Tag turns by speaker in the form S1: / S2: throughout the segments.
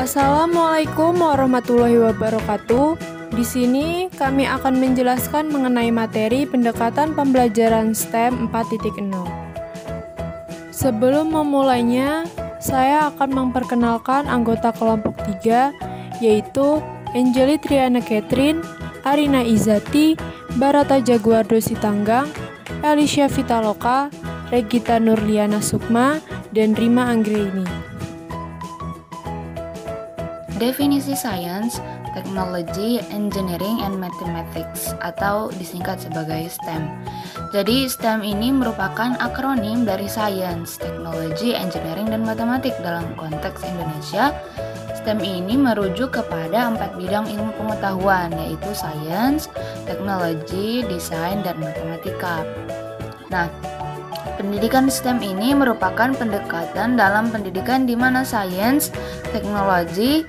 S1: Assalamualaikum warahmatullahi wabarakatuh. Di sini kami akan menjelaskan mengenai materi pendekatan pembelajaran STEM 4.0. Sebelum memulainya, saya akan memperkenalkan anggota kelompok 3, yaitu Angeli Triana Catherine, Arina Izati, Barata Jaguardo Sitanggang, Alicia Vitaloka, Regita Nurliana Sukma, dan Rima Anggraini.
S2: Definisi Science, Technology, Engineering, and Mathematics atau disingkat sebagai STEM. Jadi STEM ini merupakan akronim dari Science, Technology, Engineering, dan Matematik dalam konteks Indonesia. STEM ini merujuk kepada 4 bidang ilmu pengetahuan, yaitu Science, Technology, Desain, dan Matematika. Nah, pendidikan STEM ini merupakan pendekatan dalam pendidikan di mana Science, Teknologi,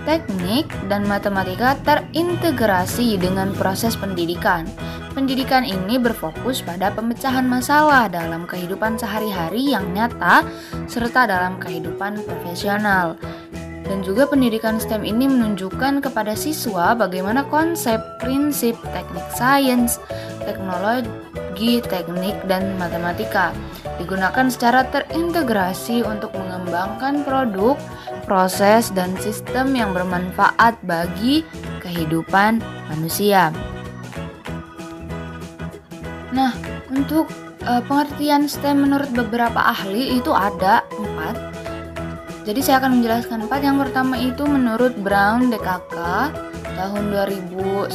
S2: Teknik, dan Matematika terintegrasi dengan proses pendidikan. Pendidikan ini berfokus pada pemecahan masalah dalam kehidupan sehari-hari yang nyata serta dalam kehidupan profesional. Dan juga pendidikan STEM ini menunjukkan kepada siswa bagaimana konsep, prinsip, teknik sains, teknologi, teknik, dan matematika digunakan secara terintegrasi untuk mengembangkan produk, proses, dan sistem yang bermanfaat bagi kehidupan manusia. Nah, untuk pengertian STEM menurut beberapa ahli itu ada 4. Jadi saya akan menjelaskan 4. Yang pertama itu menurut Brown DKK tahun 2011.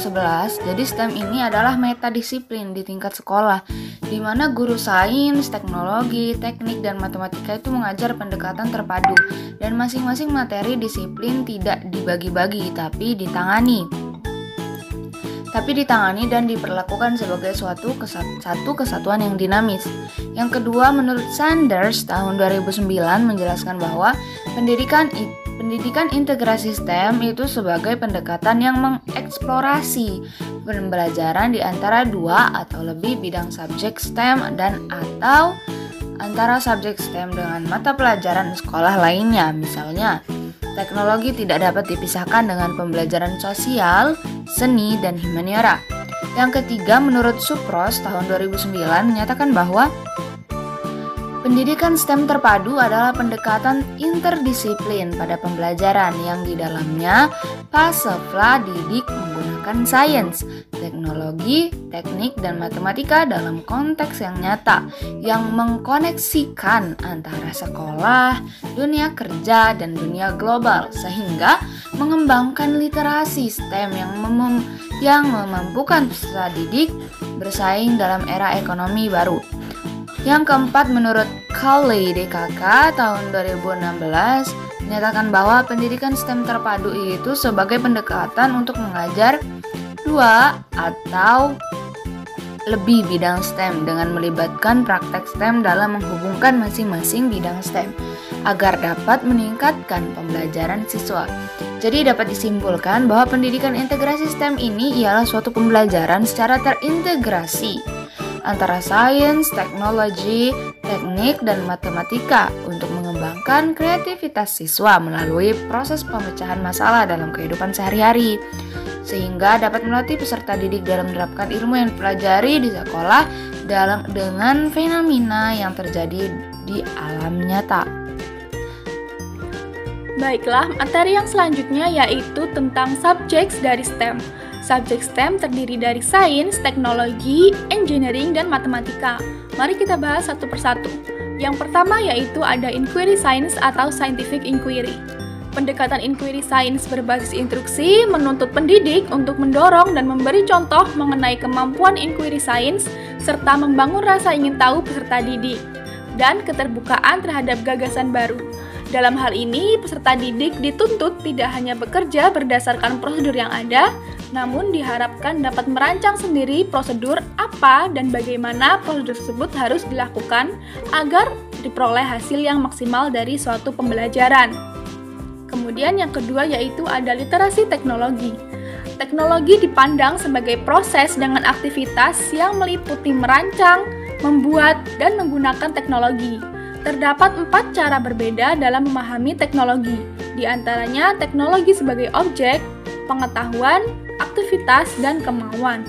S2: Jadi STEM ini adalah metadisiplin di tingkat sekolah, di mana guru sains, teknologi, teknik, dan matematika itu mengajar pendekatan terpadu, dan masing-masing materi disiplin tidak dibagi-bagi tapi ditangani dan diperlakukan sebagai satu kesatuan yang dinamis. Yang kedua, menurut Sanders tahun 2009 menjelaskan bahwa pendidikan integrasi STEM itu sebagai pendekatan yang mengeksplorasi pembelajaran di antara 2 atau lebih bidang subjek STEM dan atau antara subjek STEM dengan mata pelajaran sekolah lainnya. Misalnya, teknologi tidak dapat dipisahkan dengan pembelajaran sosial, seni, dan humaniora. Yang ketiga, menurut Supros tahun 2009 menyatakan bahwa pendidikan STEM terpadu adalah pendekatan interdisiplin pada pembelajaran yang di dalamnya peserta didik menggunakan sains, teknologi, teknik, dan matematika dalam konteks yang nyata yang mengkoneksikan antara sekolah, dunia kerja, dan dunia global sehingga mengembangkan literasi STEM yang memampukan peserta didik bersaing dalam era ekonomi baru. Yang keempat, menurut Cowley DKK tahun 2016 menyatakan bahwa pendidikan STEM terpadu itu sebagai pendekatan untuk mengajar 2 atau lebih bidang STEM dengan melibatkan praktek STEM dalam menghubungkan masing-masing bidang STEM agar dapat meningkatkan pembelajaran siswa. Jadi dapat disimpulkan bahwa pendidikan integrasi STEM ini ialah suatu pembelajaran secara terintegrasi antara sains, teknologi, teknik, dan matematika untuk mengembangkan kreativitas siswa melalui proses pemecahan masalah dalam kehidupan sehari-hari, sehingga dapat melatih peserta didik dalam menerapkan ilmu yang dipelajari di sekolah dengan fenomena yang terjadi di alam nyata.
S3: Baiklah, materi yang selanjutnya yaitu tentang subjek dari STEM. Subjek STEM terdiri dari sains, teknologi, engineering, dan matematika. Mari kita bahas satu persatu. Yang pertama yaitu ada inquiry science atau scientific inquiry. Pendekatan inquiry science berbasis instruksi menuntut pendidik untuk mendorong dan memberi contoh mengenai kemampuan inquiry science serta membangun rasa ingin tahu peserta didik dan keterbukaan terhadap gagasan baru. Dalam hal ini, peserta didik dituntut tidak hanya bekerja berdasarkan prosedur yang ada, namun diharapkan dapat merancang sendiri prosedur apa dan bagaimana prosedur tersebut harus dilakukan agar diperoleh hasil yang maksimal dari suatu pembelajaran. Kemudian yang kedua yaitu ada literasi teknologi. Teknologi dipandang sebagai proses dengan aktivitas yang meliputi merancang, membuat, dan menggunakan teknologi. Terdapat 4 cara berbeda dalam memahami teknologi, di antaranya teknologi sebagai objek, pengetahuan, aktivitas, dan kemauan.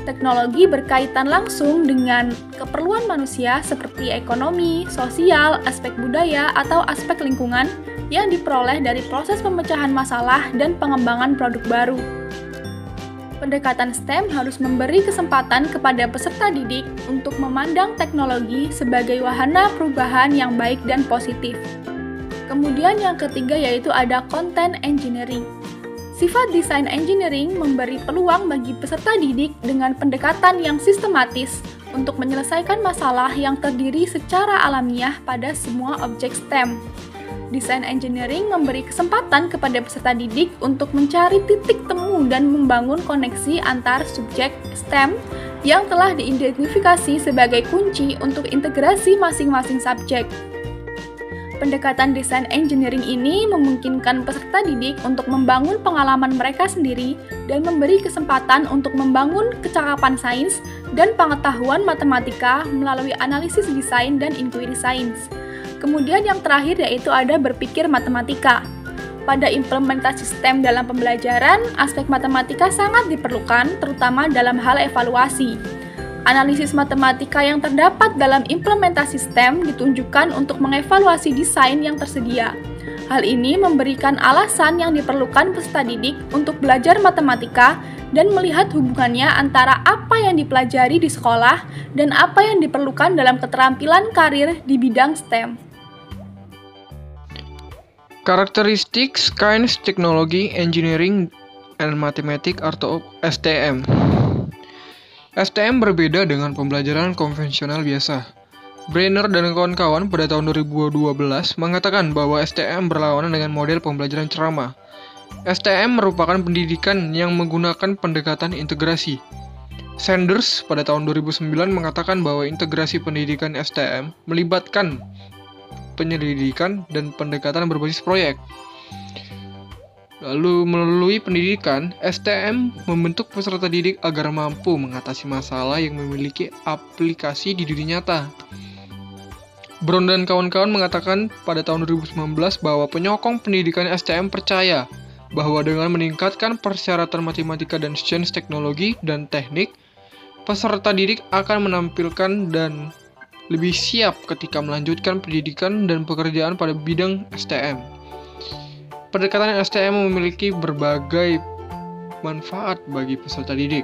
S3: Teknologi berkaitan langsung dengan keperluan manusia seperti ekonomi, sosial, aspek budaya, atau aspek lingkungan yang diperoleh dari proses pemecahan masalah dan pengembangan produk baru. Pendekatan STEM harus memberi kesempatan kepada peserta didik untuk memandang teknologi sebagai wahana perubahan yang baik dan positif. Kemudian yang ketiga yaitu ada content engineering. Sifat desain engineering memberi peluang bagi peserta didik dengan pendekatan yang sistematis untuk menyelesaikan masalah yang terdiri secara alamiah pada semua objek STEM. Desain engineering memberi kesempatan kepada peserta didik untuk mencari titik temu dan membangun koneksi antar subjek STEM yang telah diidentifikasi sebagai kunci untuk integrasi masing-masing subjek. Pendekatan desain engineering ini memungkinkan peserta didik untuk membangun pengalaman mereka sendiri dan memberi kesempatan untuk membangun kecakapan sains dan pengetahuan matematika melalui analisis desain dan inquiry science. Kemudian yang terakhir yaitu ada berpikir matematika. Pada implementasi STEM dalam pembelajaran, aspek matematika sangat diperlukan, terutama dalam hal evaluasi. Analisis matematika yang terdapat dalam implementasi STEM ditunjukkan untuk mengevaluasi desain yang tersedia. Hal ini memberikan alasan yang diperlukan peserta didik untuk belajar matematika dan melihat hubungannya antara apa yang dipelajari di sekolah dan apa yang diperlukan dalam keterampilan karir di bidang STEM.
S4: Karakteristik Science, Technology, Engineering, and Mathematics atau STM. STM berbeda dengan pembelajaran konvensional biasa. Brenner dan kawan-kawan pada tahun 2012 mengatakan bahwa STM berlawanan dengan model pembelajaran ceramah. STM merupakan pendidikan yang menggunakan pendekatan integrasi. Sanders pada tahun 2009 mengatakan bahwa integrasi pendidikan STM melibatkan penyelidikan dan pendekatan berbasis proyek. Lalu melalui pendidikan, STM membentuk peserta didik agar mampu mengatasi masalah yang memiliki aplikasi di dunia nyata. Brown dan kawan-kawan mengatakan pada tahun 2019 bahwa penyokong pendidikan STM percaya bahwa dengan meningkatkan persyaratan matematika dan sains, teknologi, dan teknik, peserta didik akan menampilkan dan lebih siap ketika melanjutkan pendidikan dan pekerjaan pada bidang STM. Pendekatan STM memiliki berbagai manfaat bagi peserta didik.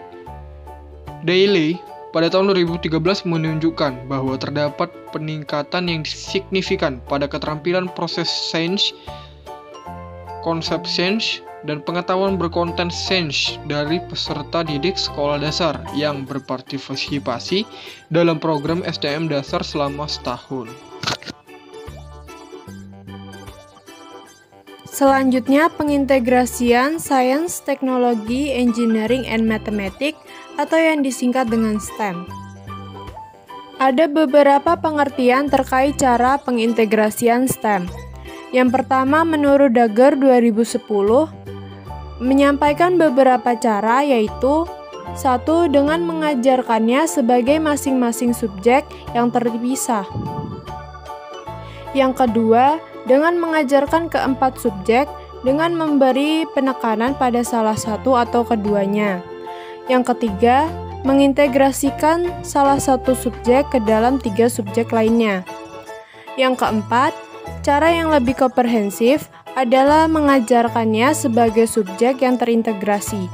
S4: Daly pada tahun 2013 menunjukkan bahwa terdapat peningkatan yang signifikan pada keterampilan proses sains, konsep sains, dan pengetahuan berkonten sains dari peserta didik sekolah dasar yang berpartisipasi dalam program STM dasar selama setahun.
S1: Selanjutnya, pengintegrasian Science, Technology, Engineering, and Mathematics atau yang disingkat dengan STEM. Ada beberapa pengertian terkait cara pengintegrasian STEM. Yang pertama, menurut Dagger 2010, menyampaikan beberapa cara yaitu 1. Dengan mengajarkannya sebagai masing-masing subjek yang terpisah. Yang kedua, dengan mengajarkan keempat subjek dengan memberi penekanan pada salah satu atau keduanya. Yang ketiga, mengintegrasikan salah satu subjek ke dalam 3 subjek lainnya. Yang keempat, cara yang lebih komprehensif adalah mengajarkannya sebagai subjek yang terintegrasi.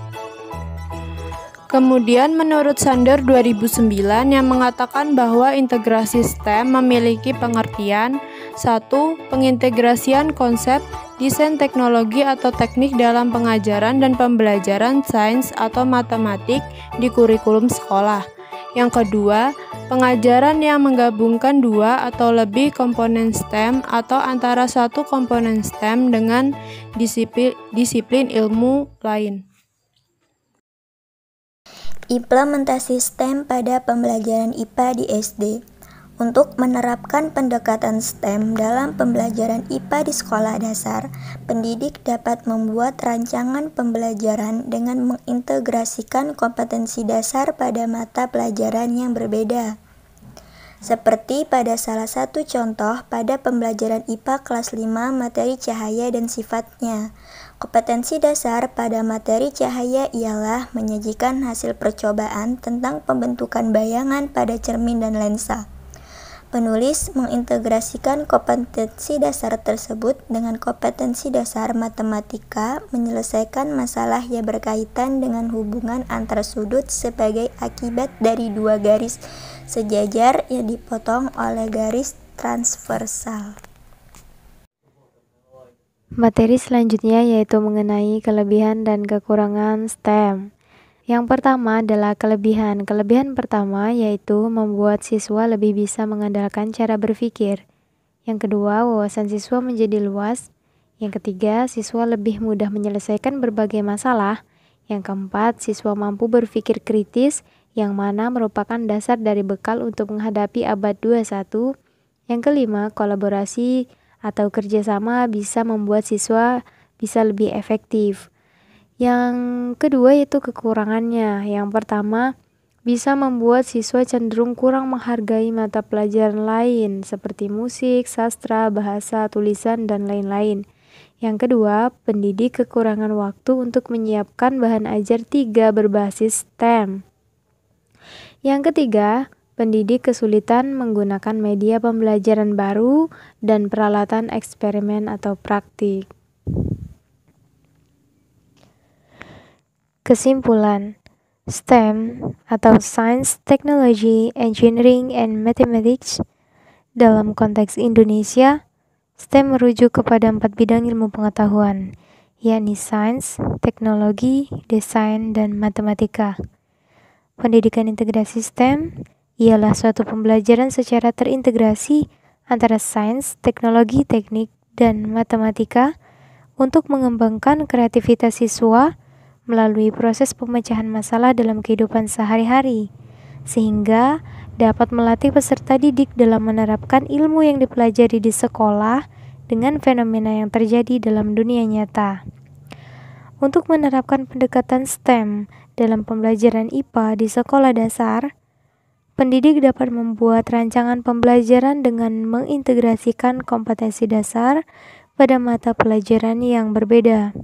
S1: Kemudian menurut Sander 2009 yang mengatakan bahwa integrasi STEM memiliki pengertian 1. Pengintegrasian konsep, desain teknologi atau teknik dalam pengajaran dan pembelajaran sains atau matematik di kurikulum sekolah. Yang kedua, pengajaran yang menggabungkan 2 atau lebih komponen STEM atau antara satu komponen STEM dengan disiplin ilmu lain.
S5: Implementasi STEM pada pembelajaran IPA di SD. Untuk menerapkan pendekatan STEM dalam pembelajaran IPA di sekolah dasar, pendidik dapat membuat rancangan pembelajaran dengan mengintegrasikan kompetensi dasar pada mata pelajaran yang berbeda. seperti pada salah satu contoh pada pembelajaran IPA kelas 5 materi cahaya dan sifatnya. Kompetensi dasar pada materi cahaya ialah menyajikan hasil percobaan tentang pembentukan bayangan pada cermin dan lensa. Penulis mengintegrasikan kompetensi dasar tersebut dengan kompetensi dasar matematika menyelesaikan masalah yang berkaitan dengan hubungan antar sudut sebagai akibat dari dua garis sejajar yang dipotong oleh garis transversal.
S6: Materi selanjutnya yaitu mengenai kelebihan dan kekurangan STEM. Yang pertama adalah kelebihan. Kelebihan pertama yaitu membuat siswa lebih bisa mengandalkan cara berpikir. Yang kedua, wawasan siswa menjadi luas. Yang ketiga, siswa lebih mudah menyelesaikan berbagai masalah. Yang keempat, siswa mampu berpikir kritis, yang mana merupakan dasar dari bekal untuk menghadapi abad 21. Yang kelima, kolaborasi atau kerjasama bisa membuat siswa bisa lebih efektif. Yang kedua yaitu kekurangannya. Yang pertama, bisa membuat siswa cenderung kurang menghargai mata pelajaran lain seperti musik, sastra, bahasa, tulisan, dan lain-lain. Yang kedua, pendidik kekurangan waktu untuk menyiapkan bahan ajar 3 berbasis STEM. Yang ketiga, pendidik kesulitan menggunakan media pembelajaran baru dan peralatan eksperimen atau praktik. Kesimpulan, STEM atau Science, Technology, Engineering, and Mathematics dalam konteks Indonesia, STEM merujuk kepada 4 bidang ilmu pengetahuan, yakni sains, teknologi, desain, dan matematika. Pendidikan integrasi STEM ialah suatu pembelajaran secara terintegrasi antara sains, teknologi, teknik, dan matematika untuk mengembangkan kreativitas siswa melalui proses pemecahan masalah dalam kehidupan sehari-hari, sehingga dapat melatih peserta didik dalam menerapkan ilmu yang dipelajari di sekolah dengan fenomena yang terjadi dalam dunia nyata. Untuk menerapkan pendekatan STEM dalam pembelajaran IPA di sekolah dasar, pendidik dapat membuat rancangan pembelajaran dengan mengintegrasikan kompetensi dasar pada mata pelajaran yang berbeda.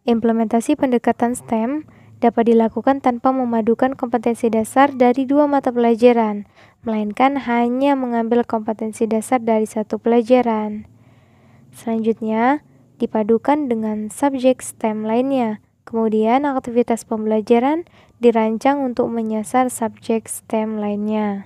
S6: Implementasi pendekatan STEM dapat dilakukan tanpa memadukan kompetensi dasar dari 2 mata pelajaran, melainkan hanya mengambil kompetensi dasar dari 1 pelajaran. Selanjutnya, dipadukan dengan subjek STEM lainnya. Kemudian, aktivitas pembelajaran dirancang untuk menyasar subjek STEM lainnya.